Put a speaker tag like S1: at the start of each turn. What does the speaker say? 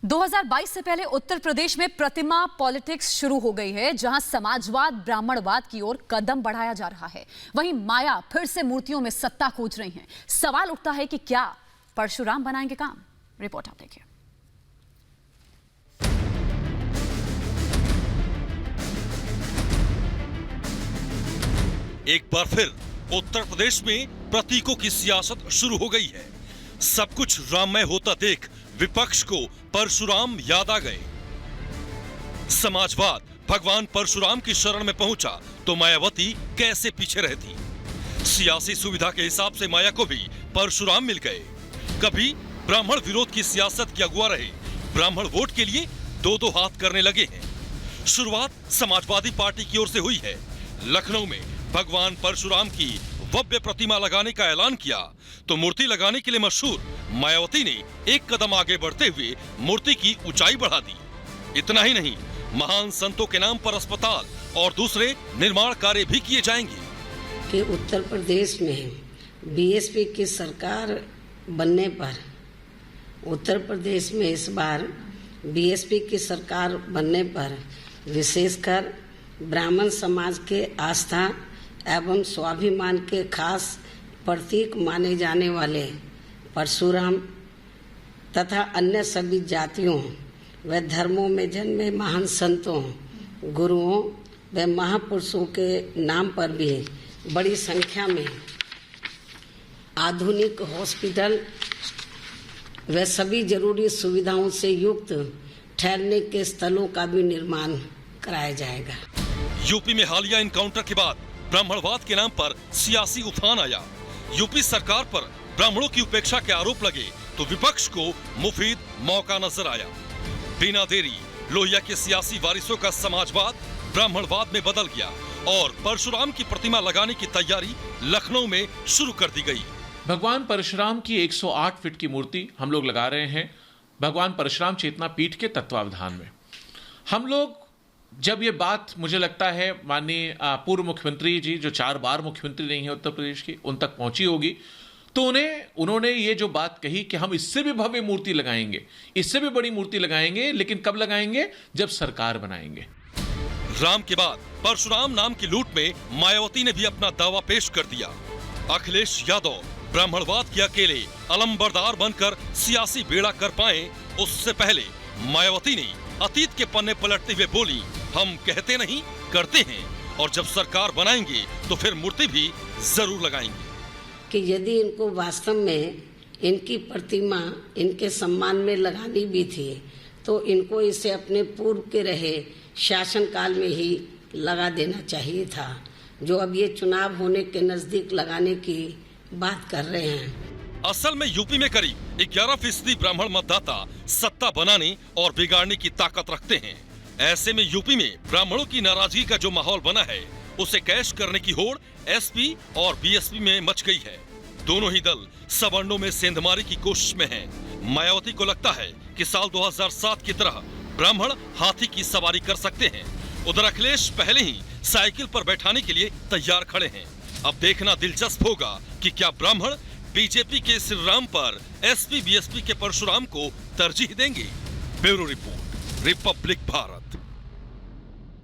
S1: 2022 से पहले उत्तर प्रदेश में प्रतिमा पॉलिटिक्स शुरू हो गई है, जहां समाजवाद ब्राह्मणवाद की ओर कदम बढ़ाया जा रहा है। वहीं माया फिर से मूर्तियों में सत्ता खोज रही हैं। सवाल उठता है कि क्या परशुराम बनाएंगे काम? रिपोर्ट आप देखिए।
S2: एक बार फिर उत्तर प्रदेश में प्रतीकों की सियासत शुरू हो गई है। सब कुछ राममय होता देख विपक्ष को परशुराम याद आ गए। समाजवाद भगवान परशुराम की शरण में पहुंचा तो मायावती कैसे पीछे रहती। सियासी सुविधा के हिसाब से माया को भी परशुराम मिल गए। कभी ब्राह्मण विरोध की सियासत की अगुआ रहे, ब्राह्मण वोट के लिए दो दो हाथ करने लगे हैं। शुरुआत समाजवादी पार्टी की ओर से हुई है। लखनऊ में भगवान परशुराम की भव्य प्रतिमा लगाने का ऐलान किया तो मूर्ति लगाने के लिए मशहूर मायावती ने एक कदम आगे बढ़ते हुए मूर्ति की ऊंचाई बढ़ा दी। इतना ही नहीं, महान संतों के नाम पर अस्पताल और दूसरे निर्माण कार्य भी किए जाएंगे।
S3: कि उत्तर प्रदेश में बीएसपी की सरकार बनने पर उत्तर प्रदेश में इस बार बीएसपी की सरकार बनने पर विशेषकर ब्राह्मण समाज के आस्था एवं स्वाभिमान के खास प्रतीक माने जाने वाले परशुराम तथा अन्य सभी जातियों व धर्मों में जन्मे महान संतों, गुरुओं व महापुरुषों के नाम पर भी बड़ी संख्या में आधुनिक हॉस्पिटल व सभी जरूरी सुविधाओं से युक्त ठहरने के स्थलों का भी निर्माण कराया जाएगा।
S2: यूपी में हालिया इनकाउंटर के बाद ब्राह्मणवाद के नाम पर सियासी उफान आया। यूपी सरकार पर ब्राह्मणों की उपेक्षा के आरोप लगे तो विपक्ष को मुफीद मौका नजर आया। बिना देरी लोहिया के सियासी वारिसों का समाजवाद ब्राह्मणवाद में बदल गया और परशुराम की प्रतिमा लगाने की तैयारी लखनऊ में शुरू कर दी गई।
S4: भगवान परशुराम की 108 फीट की मूर्ति हम लोग लगा रहे हैं भगवान परशुराम चेतना पीठ के तत्वावधान में। हम लोग जब ये बात, मुझे लगता है माननीय पूर्व मुख्यमंत्री जी जो 4 बार मुख्यमंत्री नहीं है उत्तर प्रदेश की, उन तक पहुंची होगी, तो उन्होंने ये जो बात कही कि हम इससे भी भव्य मूर्ति लगाएंगे, इससे भी बड़ी मूर्ति लगाएंगे, लेकिन कब लगाएंगे? जब सरकार बनाएंगे।
S2: राम के बाद परशुराम नाम की लूट में मायावती ने भी अपना दावा पेश कर दिया। अखिलेश यादव ब्राह्मणवाद के अकेले अलंबरदार बनकर सियासी बेड़ा कर पाए, उससे पहले मायावती ने अतीत के पन्ने पलटते हुए बोली, हम कहते नहीं करते हैं और जब सरकार बनाएंगे तो फिर मूर्ति भी जरूर लगाएंगे।
S3: कि यदि इनको वास्तव में इनकी प्रतिमा इनके सम्मान में लगानी भी थी तो इनको इसे अपने पूर्व के रहे शासनकाल में ही लगा देना चाहिए था, जो अब ये चुनाव होने के नजदीक लगाने की बात कर रहे हैं।
S2: असल में यूपी में करीब 11% ब्राह्मण मतदाता सत्ता बनाने और बिगाड़ने की ताकत रखते हैं। ऐसे में यूपी में ब्राह्मणों की नाराजगी का जो माहौल बना है, उसे कैश करने की होड़ एसपी और बीएसपी में मच गई है। दोनों ही दल सवर्णों में सेंधमारी की कोशिश में हैं। मायावती को लगता है कि साल 2007 की तरह ब्राह्मण हाथी की सवारी कर सकते हैं। उधर अखिलेश पहले ही साइकिल पर बैठाने के लिए तैयार खड़े हैं। अब देखना दिलचस्प होगा कि क्या ब्राह्मण बीजेपी के श्री राम पर एसपी बीएसपी के परशुराम को तरजीह देंगे। Bureau report, Republic Bharat.